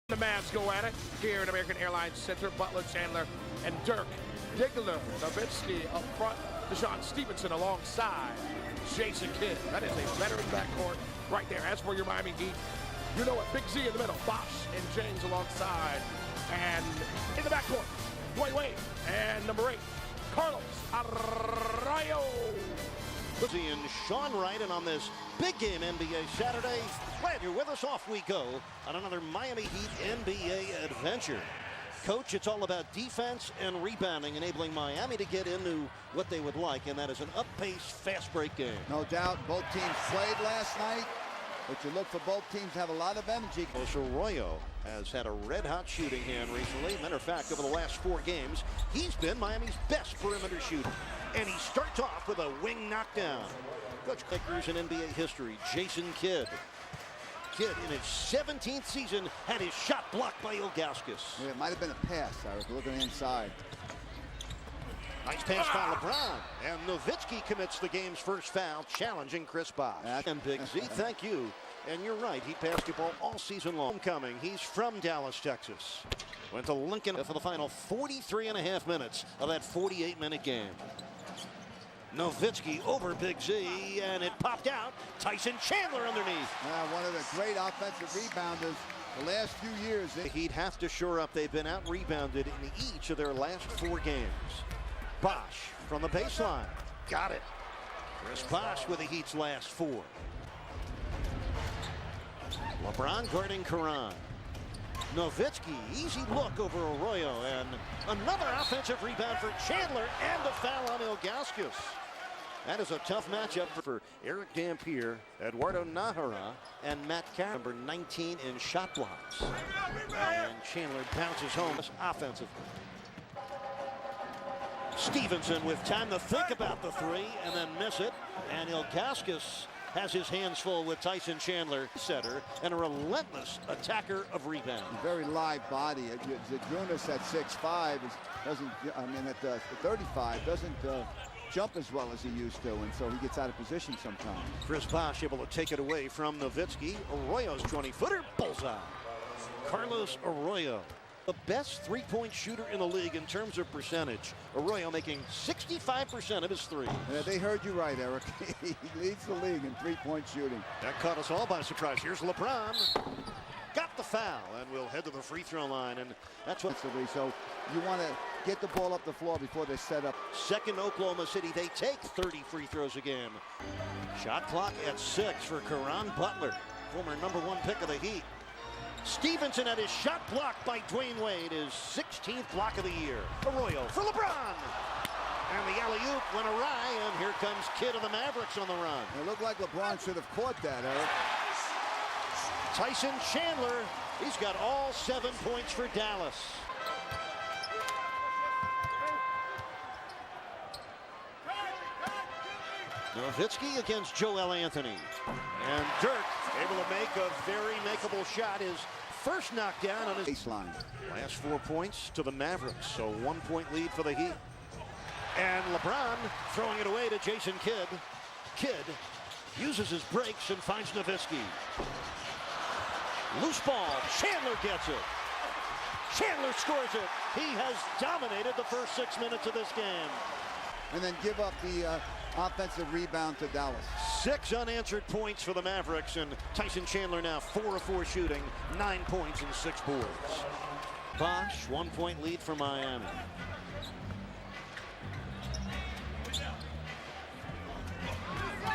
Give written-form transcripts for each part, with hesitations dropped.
The Mavs go at it here at American Airlines Center. Butler, Chandler, and Dirk Diggler. Nowitzki up front. Deshaun Stevenson alongside Jason Kidd. That is a veteran backcourt right there. As for your Miami Heat, you know what? Big Z in the middle. Bosh and James alongside. And in the backcourt, Dwayne Wade. And number 8, Carlos Arroyo. And Sean Wright, and on this big game NBA Saturday, glad you're with us. Off we go on another Miami Heat NBA adventure. Coach, it's all about defense and rebounding, enabling Miami to get into what they would like, and that is an up-paced, fast-break game. No doubt, both teams played last night, but you look for both teams to have a lot of energy. Arroyo has had a red-hot shooting hand recently. Matter of fact, over the last 4 games, he's been Miami's best perimeter shooter. And he starts off with a wing knockdown. Coach Lakers in NBA history, Jason Kidd. Kidd, in his 17th season, had his shot blocked by Ilgauskas. Yeah, it might have been a pass. I was looking inside. Nice pass by LeBron. And Nowitzki commits the game's first foul, challenging Chris Bosh. And Big Z, thank you. And you're right, he basketball all season long. Homecoming, he's from Dallas, Texas. Went to Lincoln for the final 43.5 minutes of that 48-minute game. Nowitzki over Big Z, and it popped out. Tyson Chandler underneath. One of the great offensive rebounders the last few years. He'd have to shore up. They've been out-rebounded in each of their last 4 games. Bosh from the baseline. Got it. Chris Bosh with the Heat's last 4. LeBron guarding Karan. Nowitzki, easy look over Arroyo, and another offensive rebound for Chandler, and a foul on Ilgauskas. That is a tough matchup for Eric Dampier, Eduardo Nahara, and Matt Carroll, number 19 in shot blocks. And Chandler bounces home offensively. Stevenson with time to think about the 3 and then miss it, and Ilgauskas has his hands full with Tyson Chandler, setter, and a relentless attacker of rebound. Very live body. Zagunis at 6'5" doesn't, I mean, at 35 doesn't jump as well as he used to, and so he gets out of position sometimes. Chris Bosh able to take it away from Nowitzki. Arroyo's 20-footer, bullseye. Carlos Arroyo, the best three-point shooter in the league in terms of percentage. Arroyo making 65% of his threes. Yeah, they heard you right, Eric. He leads the league in three-point shooting. That caught us all by surprise. Here's LeBron. Got the foul, and we'll head to the free throw line, and that's what. So you want to get the ball up the floor before they set up. Second Oklahoma City, they take 30 free throws a game. Shot clock at 6 for Caron Butler, former #1 pick of the Heat. Stevenson had his shot blocked by Dwayne Wade, his 16th block of the year. Arroyo for LeBron. And the alley-oop went awry, and here comes Kidd of the Mavericks on the run. It looked like LeBron should have caught that, Eric. Tyson Chandler, he's got all 7 points for Dallas. Nowitzki against Joel Anthony. And Dirk able to make a very makeable shot. His first knockdown on his baseline. Last 4 points to the Mavericks, so 1-point lead for the Heat. And LeBron throwing it away to Jason Kidd. Kidd uses his brakes and finds Nowitzki. Loose ball, Chandler gets it. Chandler scores it. He has dominated the first 6 minutes of this game. And then give up the offensive rebound to Dallas. 6 unanswered points for the Mavericks, and Tyson Chandler now 4 of 4 shooting, 9 points and 6 boards. Bosh, 1-point lead for Miami.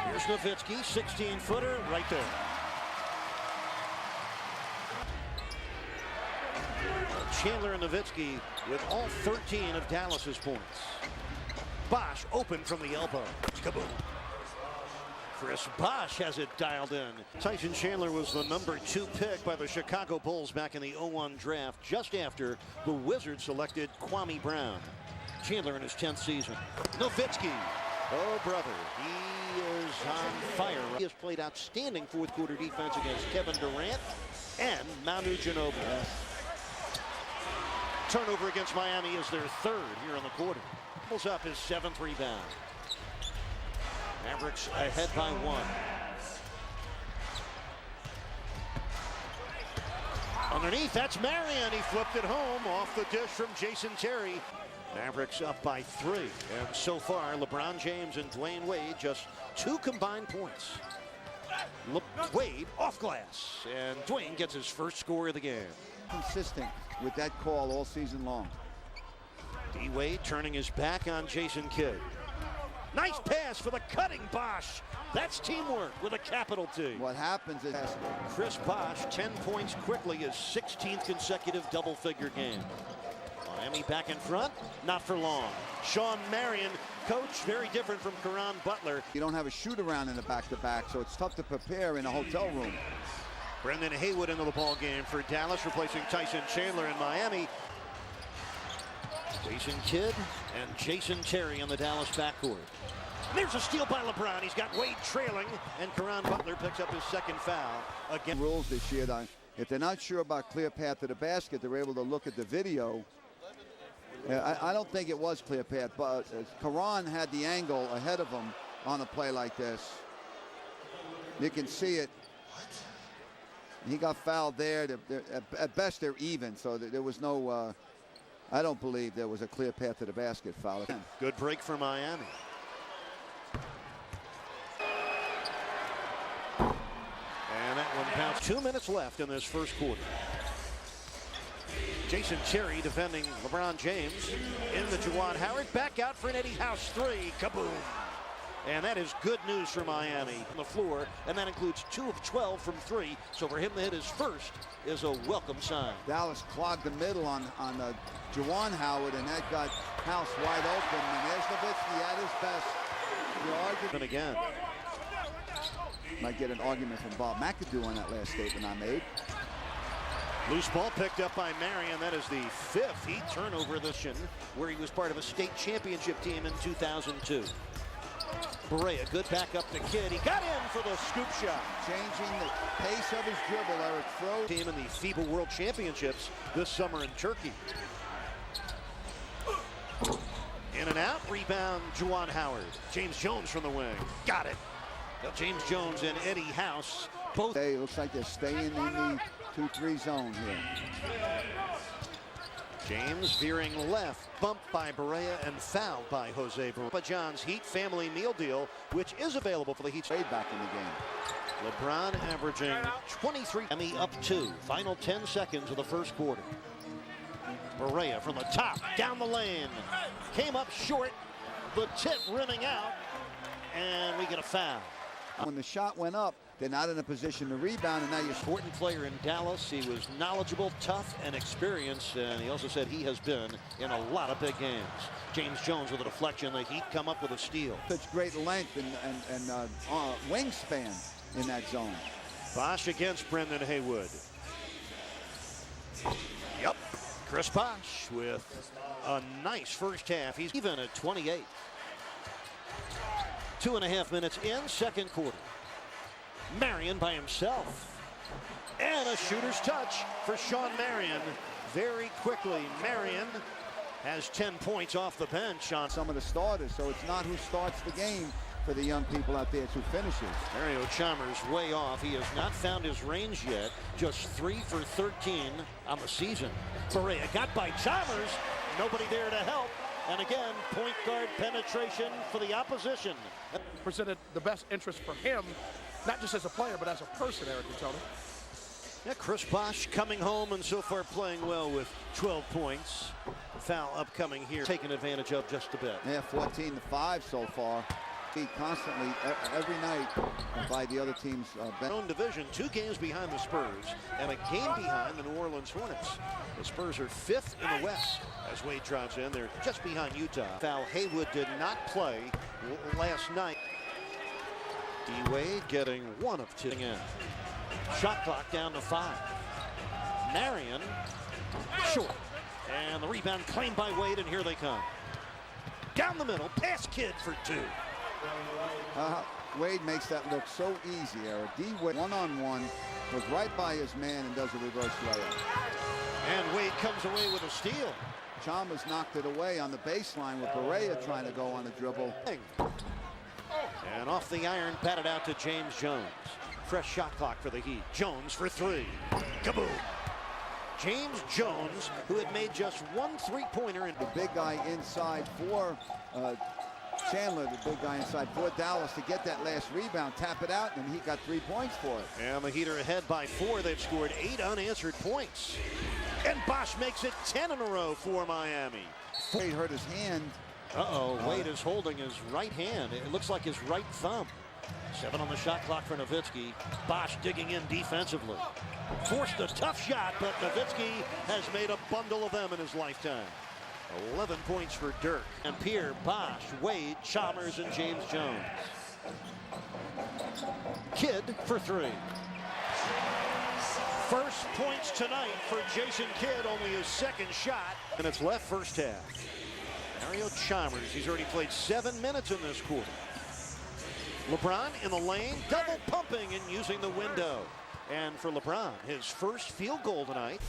Here's Nowitzki, 16-footer right there. Chandler and Nowitzki with all 13 of Dallas's points. Bosh open from the elbow. Kaboom. Chris Bosh has it dialed in. Tyson Chandler was the #2 pick by the Chicago Bulls back in the 2001 draft, just after the Wizards selected Kwame Brown. Chandler in his 10th season. Nowitzki. Oh, brother. He is on fire. He has played outstanding fourth-quarter defense against Kevin Durant and Manu Ginobili. Turnover against Miami is their 3rd here in the quarter. Pulls up his 7th rebound. Mavericks ahead by 1. Underneath, that's Marion. He flipped it home off the dish from Jason Terry. Mavericks up by 3. And so far, LeBron James and Dwayne Wade just 2 combined points. Wade off glass. And Dwayne gets his first score of the game. Consistent with that call all season long. D. Wade turning his back on Jason Kidd. Nice pass for the cutting Bosh. That's teamwork with a capital T. What happens is Chris Bosh, 10 points quickly, his 16th consecutive double-figure game. Miami back in front, not for long. Sean Marion, coach, very different from Caron Butler. You don't have a shoot-around in the back-to-back, so it's tough to prepare in a hotel room. Brendan Haywood into the ball game for Dallas, replacing Tyson Chandler in Miami. Jason Kidd and Jason Terry in the Dallas backcourt. There's a steal by LeBron. He's got Wade trailing, and Caron Butler picks up his second foul. Again, rules this year, if they're not sure about clear path to the basket, they're able to look at the video. I don't think it was clear path, but Caron had the angle ahead of him on a play like this. You can see it. He got fouled there. At best, they're even, so there was no. I don't believe there was a clear path to the basket foul. Good break for Miami. And that one bounced. 2 minutes left in this first quarter. Jason Terry defending LeBron James in the Juwan Howard. Back out for an Eddie House 3. Kaboom. And that is good news for Miami on the floor, and that includes 2 of 12 from 3. So for him to hit his first is a welcome sign. Dallas clogged the middle on Juwan Howard, and that got House wide open. And there's Nowitzki at his best. The argument again. Might get an argument from Bob McAdoo on that last statement I made. Loose ball picked up by Marion. That is the 5th Heat turnover this year, where he was part of a state championship team in 2002. Barea, good back up to Kidd. He got in for the scoop shot. Changing the pace of his dribble, Eric throws. Team in the FIBA World Championships this summer in Turkey. In and out, rebound, Juwan Howard. James Jones from the wing. Got it. Now James Jones and Eddie House both. It looks like they're staying in the 2-3 zone here. James veering left, bumped by Barea and fouled by Jose Barea. John's Heat family meal deal, which is available for the Heat. Way back in the game. LeBron averaging 23. Miami up 2. Final 10 seconds of the first quarter. Barea from the top, down the lane. Came up short. The tip rimming out. And we get a foul. When the shot went up, they're not in a position to rebound, and now you're important player in Dallas. He was knowledgeable, tough, and experienced, and he also said he has been in a lot of big games. James Jones with a deflection. The Heat come up with a steal. Such great length and wingspan in that zone. Bosh against Brendan Haywood. Yep, Chris Bosh with a nice first half. He's even at 28. 2.5 minutes in, second quarter. Marion by himself. And a shooter's touch for Sean Marion. Very quickly, Marion has 10 points off the bench on some of the starters, so it's not who starts the game for the young people out there, it's who finishes. Mario Chalmers way off. He has not found his range yet. Just 3 for 13 on the season. Barea got by Chalmers. Nobody there to help. And again, point guard penetration for the opposition. Presented the best interest for him, not just as a player, but as a person, Eric and Tony. Yeah, Chris Bosh coming home and so far playing well with 12 points. Foul upcoming here, taken advantage of just a bit. Yeah, 14-5 so far. He constantly, every night, by the other team's own division, 2 games behind the Spurs and a game behind the New Orleans Hornets. The Spurs are 5th in the West as Wade drives in. They're just behind Utah. Foul. Haywood did not play last night. D. Wade getting 1 of 2 in. Shot clock down to 5. Marion short. And the rebound claimed by Wade, and here they come. Down the middle, pass Kidd for 2. Wade makes that look so easy, Eric. D. Wade one-on-one, was right by his man and does a reverse layup. And Wade comes away with a steal. Chalmers knocked it away on the baseline with Barea trying to go on a dribble. And off the iron, batted out to James Jones. Fresh shot clock for the Heat. Jones for 3. Kaboom. James Jones, who had made just one three-pointer. The big guy inside for Chandler, the big guy inside for Dallas to get that last rebound, tap it out, and he got 3 points for it. And the Heat are ahead by 4. They've scored 8 unanswered points. And Bosh makes it 10 in a row for Miami. He hurt his hand. Wade is holding his right hand. It looks like his right thumb. 7 on the shot clock for Nowitzki. Bosh digging in defensively. Forced a tough shot, but Nowitzki has made a bundle of them in his lifetime. 11 points for Dirk. And Pierre, Bosh, Wade, Chalmers, and James Jones. Kidd for 3. First points tonight for Jason Kidd, only his second shot. And it's left first half. Mario Chalmers, he's already played 7 minutes in this quarter. LeBron in the lane, double pumping and using the window. And for LeBron, his first field goal tonight.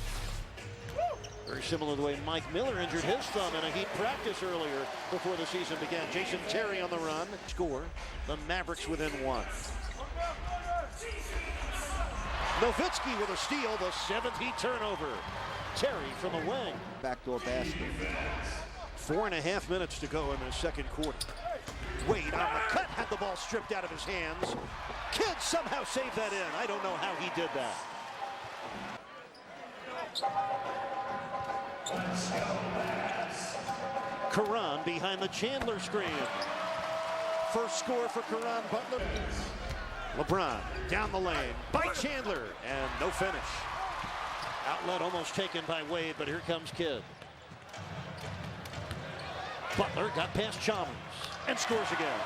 Very similar to the way Mike Miller injured his thumb in a Heat practice earlier before the season began. Jason Terry on the run. Score, the Mavericks within 1. Nowitzki with a steal, the 7th Heat turnover. Terry from the wing. Backdoor basket. 4.5 minutes to go in the second quarter. Wade on the cut, had the ball stripped out of his hands. Kidd somehow saved that in. I don't know how he did that. Caron behind the Chandler screen. First score for Caron Butler. LeBron down the lane by Chandler, and no finish. Outlet almost taken by Wade, but here comes Kidd. Butler got past Chalmers and scores again.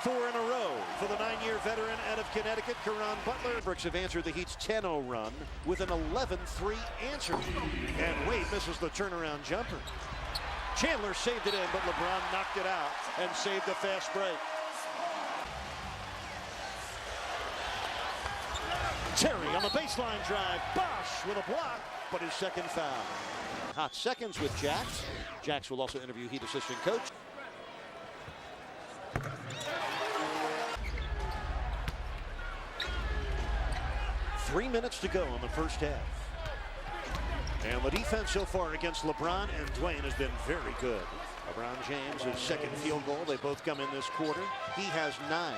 4 in a row for the 9-year veteran out of Connecticut, Caron Butler. Mavericks have answered the Heat's 10-0 run with an 11-3 answer. And Wade misses the turnaround jumper. Chandler saved it in, but LeBron knocked it out and saved a fast break. Terry on the baseline drive. Bosh with a block, but his second foul. Hot seconds with Jax. Jax will also interview Heat assistant coach. Three minutes to go in the first half. And the defense so far against LeBron and Dwayne has been very good. LeBron James, his second field goal. They both come in this quarter. He has 9.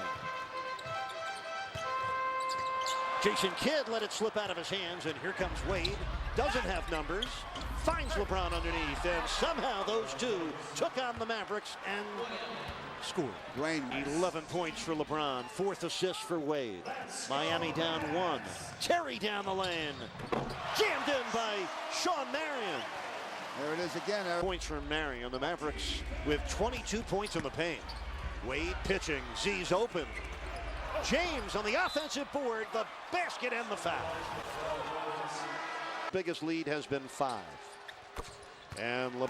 Jason Kidd let it slip out of his hands, and here comes Wade. Doesn't have numbers. Finds LeBron underneath, and somehow those two took on the Mavericks and scored. Dwayne. 11 points for LeBron. 4th assist for Wade. Miami down 1. Terry down the lane. Jammed in by Sean Marion. There it is again. Points from Marion. The Mavericks with 22 points in the paint. Wade pitching. Z's open. James on the offensive board. The basket and the foul. Biggest lead has been 5. And 3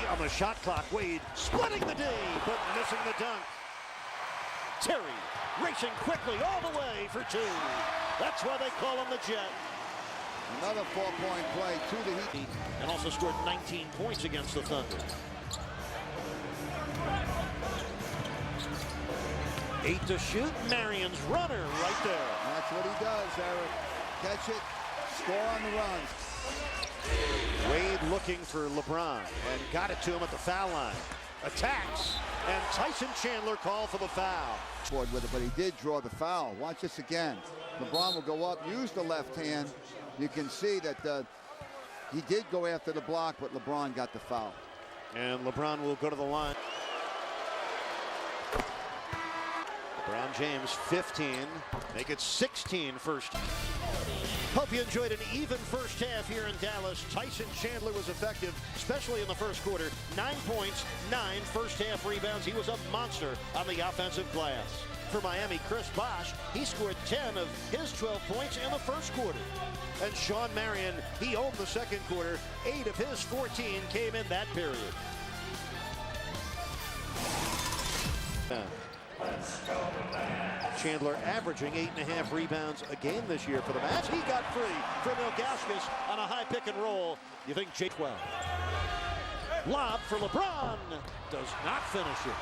on the shot clock. Wade splitting the D, but missing the dunk. Terry racing quickly all the way for 2. That's why they call him the Jet. Another 4-point play to the Heat. And also scored 19 points against the Thunder. 8 to shoot. Marion's runner right there. That's what he does, Eric. Catch it, score on the run. Wade looking for LeBron and got it to him at the foul line. Attacks, and Tyson Chandler called for the foul. With it, but he did draw the foul. Watch this again. LeBron will go up, use the left hand. You can see that he did go after the block, but LeBron got the foul. And LeBron will go to the line. LeBron James 15, make it 16 first. Hope you enjoyed an even first half here in Dallas. Tyson Chandler was effective, especially in the first quarter. 9 points, 9 first half rebounds. He was a monster on the offensive glass. For Miami, Chris Bosh, he scored 10 of his 12 points in the first quarter. And Sean Marion, he owned the second quarter. 8 of his 14 came in that period. Chandler averaging 8.5 rebounds a game this year for the Mavs. He got free from Ilgauskas on a high pick and roll. You think J12. Lob for LeBron. Does not finish it.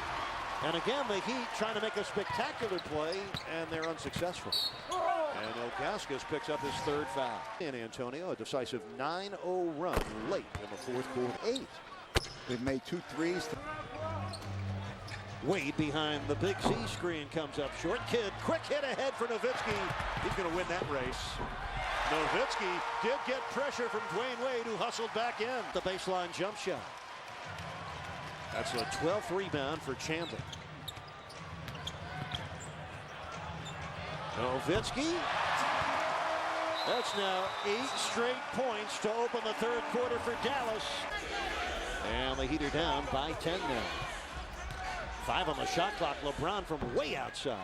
And again, the Heat trying to make a spectacular play, and they're unsuccessful. And Ilgauskas picks up his third foul. San Antonio, a decisive 9-0 run late in the fourth quarter. 8. They've made 2 threes. Wade behind the big Z screen comes up short. Kidd, quick hit ahead for Nowitzki. He's going to win that race. Nowitzki did get pressure from Dwayne Wade, who hustled back in. The baseline jump shot. That's a 12th rebound for Chandler. Nowitzki. That's now 8 straight points to open the third quarter for Dallas. And the Heat are down by 10 now. 5 on the shot clock. LeBron from way outside.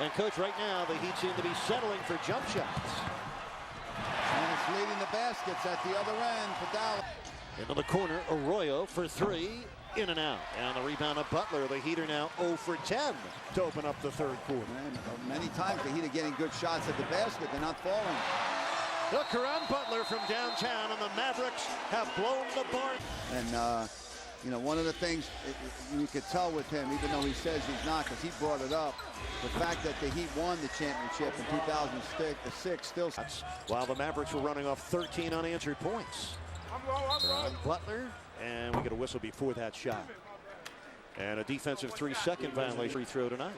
And coach, right now the Heat seem to be settling for jump shots. And it's leading the baskets at the other end for Dallas. Into the corner, Arroyo for 3, in and out. And the rebound of Butler. The Heat are now 0 for 10 to open up the third quarter. Many times the Heat are getting good shots at the basket. They're not falling. Look, Caron Butler from downtown, and the Mavericks have blown the barn. And, you know, one of the things you could tell with him, even though he says he's not, because he brought it up, the fact that the Heat won the championship in 2006 still. While the Mavericks were running off 13 unanswered points. Caron Butler, and we get a whistle before that shot. And a defensive 3-second violation free throw tonight.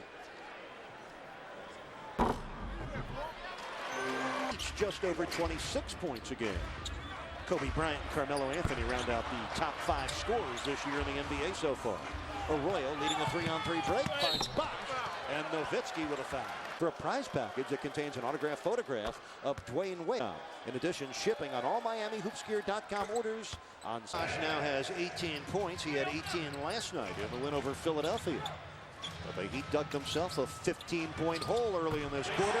Each just over 26 points a game. Kobe Bryant and Carmelo Anthony round out the top 5 scorers this year in the NBA so far. Arroyo leading a 3-on-3 break, finds Bosh, and Nowitzki with a foul. For a prize package that contains an autographed photograph of Dwayne Wade. In addition, shipping on all MiamiHoopsGear.com orders. Bosh now has 18 points. He had 18 last night in the win over Philadelphia. But the Heat dug themselves a 15-point hole early in this quarter.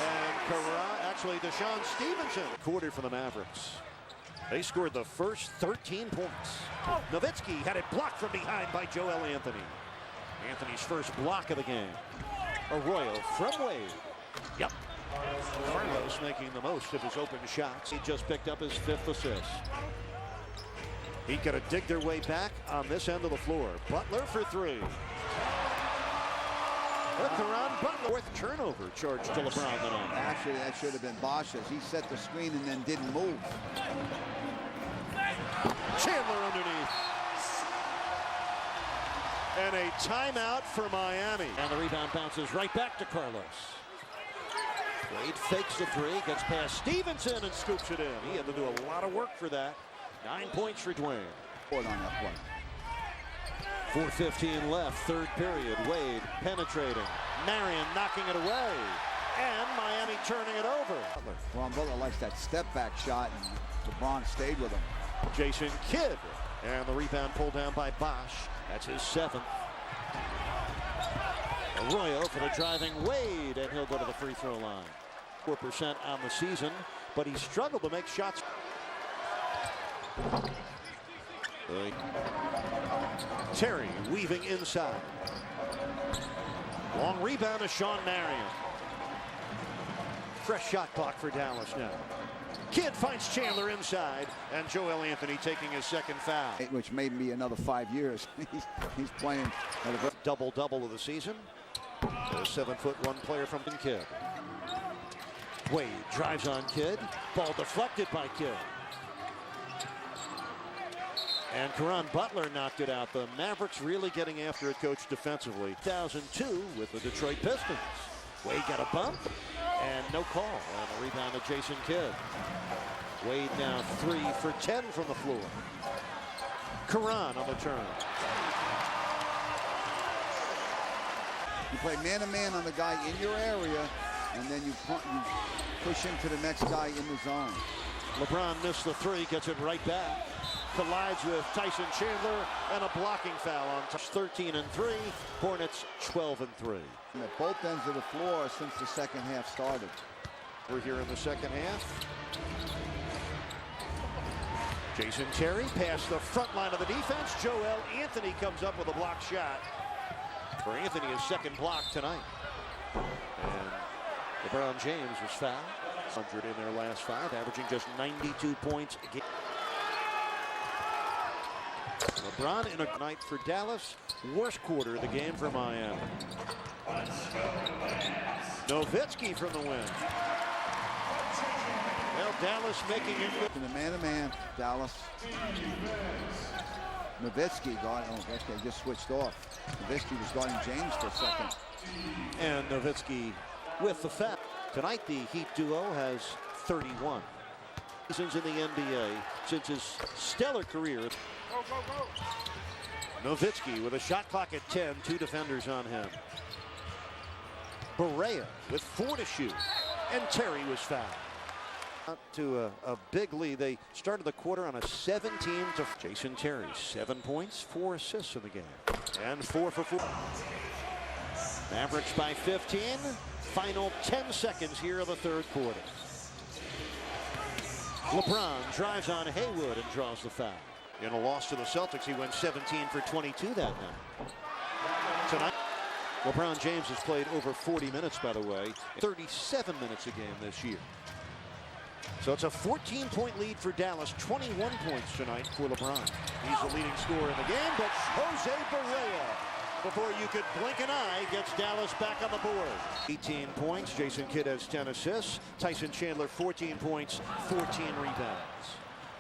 And Deshaun Stevenson quarter for the Mavericks. They scored the first 13 points. Nowitzki had it blocked from behind by Joel Anthony. Anthony's first block of the game. Arroyo from Wade. Yep. Carlos making the most of his open shots. He just picked up his 5th assist. He got to dig their way back on this end of the floor. Butler for 3. Caron Butler, 4th turnover charged to LeBron tonight. Actually, that should have been Bosh's. He set the screen and then didn't move. Chandler underneath. And a timeout for Miami. And the rebound bounces right back to Carlos. Wade fakes the 3, gets past Stevenson and scoops it in. He had to do a lot of work for that. 9 points for Dwayne. On that play. 4:15 left, third period. Wade penetrating. Marion knocking it away. And Miami turning it over. Ron Butler likes that step back shot, and LeBron stayed with him. Jason Kidd. And the rebound pulled down by Bosh. That's his 7th. Arroyo for the driving Wade, and he'll go to the free throw line. 4% on the season, but he struggled to make shots. Terry weaving inside. Long rebound to Sean Marion. Fresh shot clock for Dallas now. Kidd finds Chandler inside, and Joel Anthony taking his 2nd foul. Which may be another 5 years. he's playing at a double-double of the season. A 7'1" player from Kidd. Wade drives on Kidd. Ball deflected by Kidd. And Caron Butler knocked it out. The Mavericks really getting after it, coach, defensively. 2002 with the Detroit Pistons. Wade got a bump and no call. And a rebound to Jason Kidd. Wade now 3 for 10 from the floor. Caron on the turn. You play man-to-man on the guy in your area, and then you push him to the next guy in the zone. LeBron missed the 3, gets it right back. Collides with Tyson Chandler, and a blocking foul on 13 and 3. Hornets 12 and 3. At both ends of the floor since the second half started. We're here in the second half. Jason Terry past the front line of the defense. Joel Anthony comes up with a block shot. For Anthony, his 2nd block tonight. And LeBron James was fouled. 100 in their last 5, averaging just 92 points a game. LeBron in a night for Dallas. Worst quarter of the game for Miami. Nowitzki from the win. Well, Dallas making it good. In the man-to-man, Dallas. Nowitzki got, they just switched off. Nowitzki was guarding James for a second. And Nowitzki with the foul. Tonight, the Heat duo has 31 seasons in the NBA since his stellar career. Nowitzki with a shot clock at 10, 2 defenders on him. Barea with 4 to shoot, and Terry was fouled. To a big lead. They started the quarter on a 17 to Jason Terry, 7 points, 4 assists in the game, and 4 for 4. Mavericks by 15. Final 10 seconds here of the third quarter. LeBron drives on Haywood and draws the foul. In a loss to the Celtics, he went 17 for 22 that night. Tonight, LeBron James has played over 40 minutes, by the way, 37 minutes a game this year. So it's a 14-point lead for Dallas, 21 points tonight for LeBron. He's the leading scorer in the game, but Jose Barea, before you could blink an eye, gets Dallas back on the board. 18 points, Jason Kidd has 10 assists, Tyson Chandler 14 points, 14 rebounds.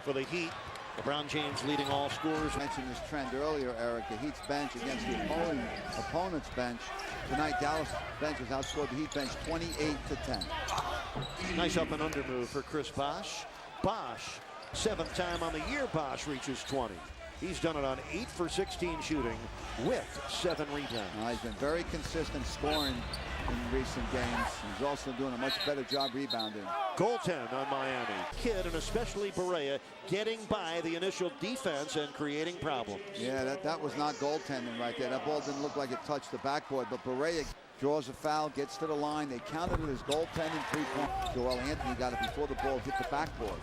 For the Heat, LeBron James leading all scorers. I mentioned this trend earlier, Eric. The Heat's bench against the opponent's bench. Tonight, Dallas bench has outscored the Heat bench 28 to 10. Nice up and under move for Chris Bosh. Bosh, 7th time on the year Bosh reaches 20. He's done it on 8 for 16 shooting with 7 rebounds. He's been very consistent scoring in recent games. He's also doing a much better job rebounding. Goaltend on Miami. Kidd and especially Barea getting by the initial defense and creating problems. Yeah, that was not goaltending right there. That ball didn't look like it touched the backboard, but Barea draws a foul, gets to the line. They counted it as goaltending, 3-point. Joel Anthony got it before the ball hit the backboard.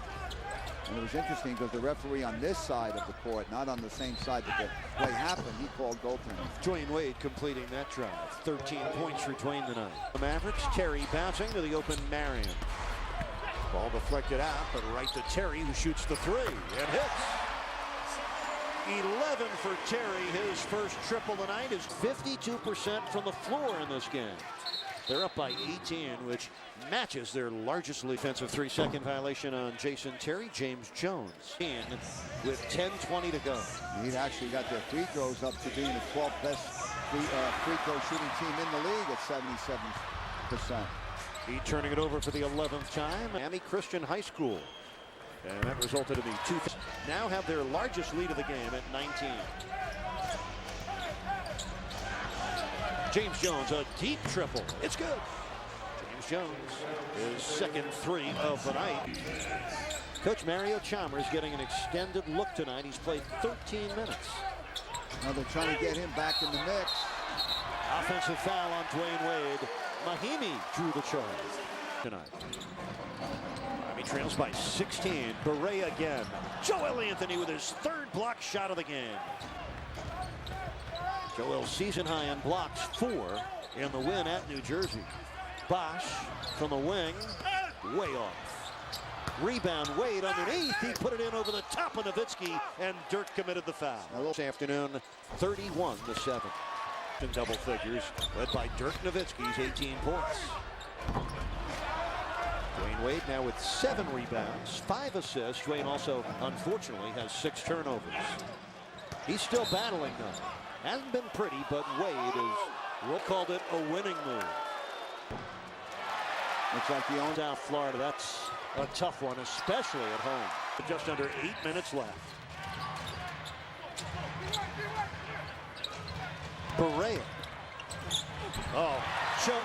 And it was interesting because the referee on this side of the court, not on the same side that the play happened, he called goaltending. Dwayne Wade completing that drive. 13 points for Dwayne tonight. The Mavericks, Terry bouncing to the open Marion. Ball deflected out, but right to Terry, who shoots the 3 and hits. 11 for Terry. His first triple tonight is 52% from the floor in this game. They're up by 18, which matches their largest defensive 3-second violation on Jason Terry. James Jones in with 10:20 to go. He'd actually got their free throws up to being the 12th best free throw shooting team in the league at 77%. He turning it over for the 11th time. Miami Christian High School. And that resulted in the 2. Now have their largest lead of the game at 19. James Jones, a deep triple. It's good. James Jones, his second 3 of the night. Coach Mario Chalmers getting an extended look tonight. He's played 13 minutes. Now they're trying to get him back in the mix. Offensive foul on Dwayne Wade. Mahimi drew the charge tonight. Miami trails by 16. Barea again. Joel Anthony with his 3rd block shot of the game. Joel season high in blocks, 4 in the win at New Jersey. Bosh from the wing, way off. Rebound, Wade underneath. He put it in over the top of Nowitzki, and Dirk committed the foul. This afternoon, 31 to 7. In double figures, led by Dirk Nowitzki's 18 points. Dwayne Wade now with 7 rebounds, 5 assists. Dwayne also, unfortunately, has 6 turnovers. He's still battling though. Hasn't been pretty, but Wade is, we'll call it a winning move. Looks like the own South Florida, that's a tough one, especially at home. Just under 8 minutes left. Barea. Oh,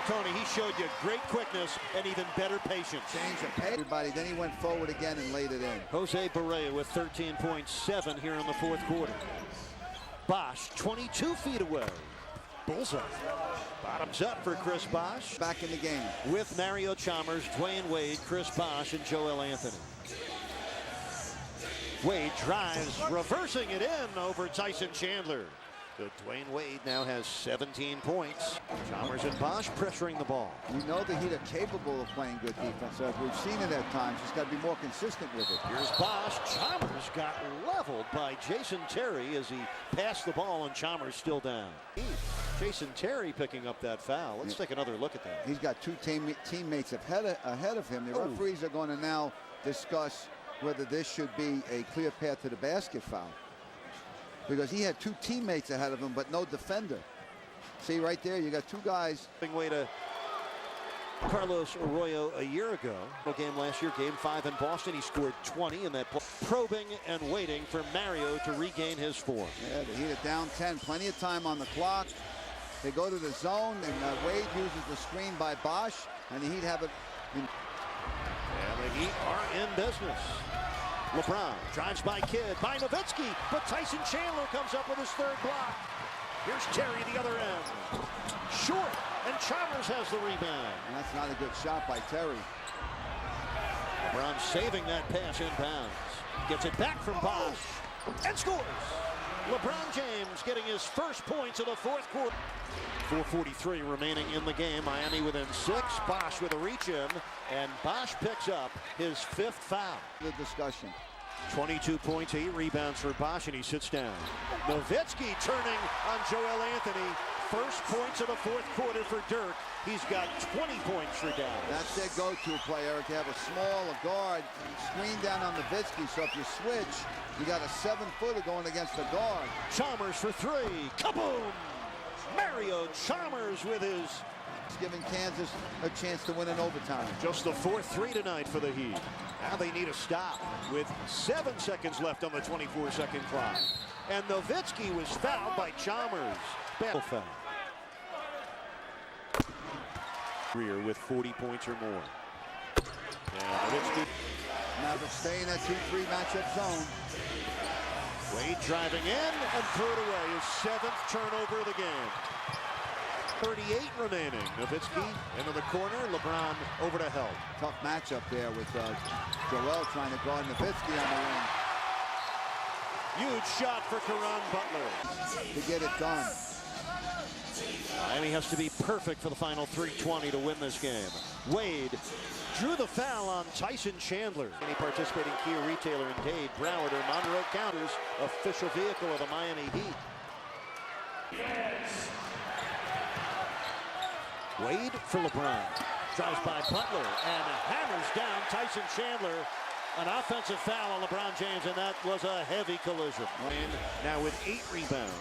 Tony, he showed you great quickness and even better patience. change of pace. Everybody, then he went forward again and laid it in. Jose Barea with 13.7 here in the 4th quarter. Bosh, 22 feet away. Bullseye. Bottoms up for Chris Bosh. Back in the game. With Mario Chalmers, Dwayne Wade, Chris Bosh, and Joel Anthony. Wade drives, reversing it in over Tyson Chandler. So Dwayne Wade now has 17 points. Chalmers and Bosch pressuring the ball. We know the Heat are capable of playing good defense. As we've seen it at times, just got to be more consistent with it. Here's Bosch. Chalmers got leveled by Jason Terry as he passed the ball, and Chalmers still down. Jason Terry picking up that foul. Let's take another look at that. He's got two teammates ahead of him. The referees are going to now discuss whether this should be a clear path to the basket foul, because he had two teammates ahead of him but no defender. See right there, you got two guys. Way to Carlos Arroyo a year ago. Game last year, game 5 in Boston. He scored 20 in that play. Probing and waiting for Mario to regain his form. Yeah, the Heat are down 10. Plenty of time on the clock. They go to the zone, and Wade uses the screen by Bosch, and the Heat have it. And the Heat are in business. LeBron drives by Kidd, by Nowitzki, but Tyson Chandler comes up with his third block. Here's Terry the other end. Short, and Chalmers has the rebound. And that's not a good shot by Terry. LeBron saving that pass inbounds. Gets it back from Bosch, and scores. LeBron James getting his first points in the fourth quarter. 4:43 remaining in the game. Miami within 6. Bosch with a reach in, and Bosch picks up his 5th foul. The discussion. 22 points, 8 rebounds for Bosch, and he sits down. Nowitzki turning on Joel Anthony. First points of the fourth quarter for Dirk. He's got 20 points for Dallas. That's their go-to play, Eric. They have a small guard, screen down on Nowitzki, so if you switch, you got a 7-footer going against the guard. Chalmers for 3. Kaboom! Mario Chalmers with his... Giving Kansas a chance to win in overtime. Just the 4th 3 tonight for the Heat. Now they need a stop with 7 seconds left on the 24-second clock. And Nowitzki was fouled by Chalmers. Bad foul. Career with 40 points or more. And Nowitzki. Now they're staying at 2-3 matchup zone. Wade driving in and threw it away. His 7th turnover of the game. 38 remaining. Nowitzki into the corner. LeBron over to help. Tough matchup there with Joel trying to guard Nowitzki on the wing. Huge shot for Caron Butler to get it done. Miami has to be perfect for the final 3:20 to win this game. Wade drew the foul on Tyson Chandler. Any participating Kia retailer in Dade, Broward, or Monroe counties, official vehicle of the Miami Heat. Wade for LeBron. Drives by Butler and hammers down Tyson Chandler. An offensive foul on LeBron James, and that was a heavy collision. Now with 8 rebounds.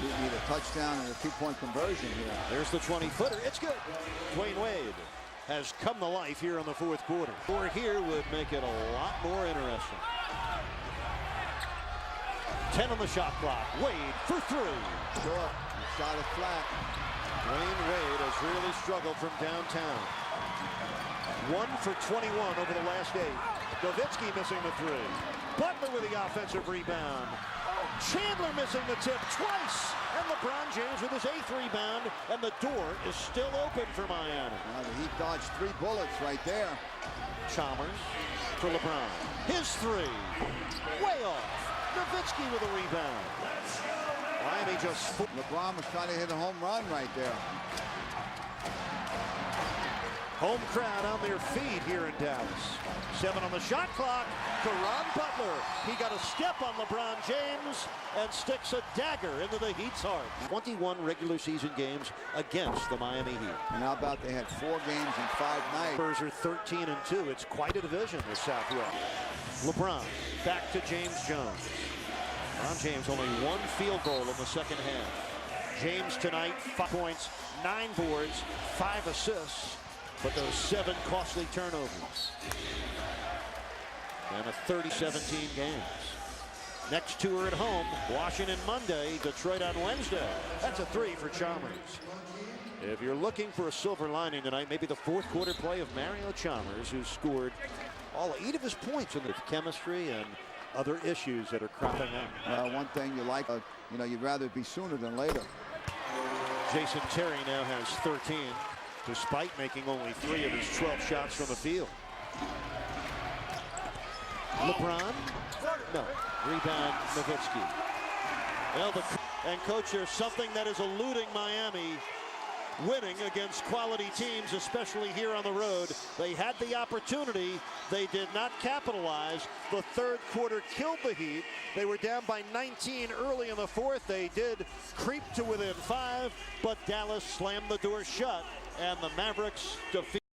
You need a touchdown and a 2-point conversion here. There's the 20-footer. It's good. Dwayne Wade has come to life here in the fourth quarter. 4 here would make it a lot more interesting. 10 on the shot clock. Wade for 3. Short. Shot it flat. Dwayne Wade has really struggled from downtown. 1 for 21 over the last 8. Nowitzki missing the 3. Butler with the offensive rebound. Chandler missing the tip twice. And LeBron James with his 8th rebound. And the door is still open for Miami. Now the Heat dodged 3 bullets right there. Chalmers for LeBron. His 3. Way off. Nowitzki with a rebound. Miami just... LeBron was trying to hit a home run right there. Home crowd on their feet here in Dallas. 7 on the shot clock. Caron Butler. He got a step on LeBron James and sticks a dagger into the Heat's heart. 21 regular season games against the Miami Heat. And how about they had 4 games in 5 nights. Spurs are 13-2. It's quite a division, the Southwest. LeBron back to James Jones. LeBron James only 1 field goal in the second half. James tonight 5 points, 9 boards, 5 assists. But those 7 costly turnovers. And a 30-17 games. Next 2 are at home. Washington Monday, Detroit on Wednesday. That's a 3 for Chalmers. If you're looking for a silver lining tonight, maybe the fourth quarter play of Mario Chalmers, who scored all 8 of his points in the chemistry and other issues that are cropping up. One thing you like, you'd rather it be sooner than later. Jason Terry now has 13. Despite making only 3 of his 12 shots from the field. LeBron? No. Rebound, Nowitzki. Well, And coach, there's something that is eluding Miami winning against quality teams, especially here on the road. They had the opportunity. They did not capitalize. The third quarter killed the Heat. They were down by 19 early in the fourth. They did creep to within 5, but Dallas slammed the door shut, and the Mavericks defeat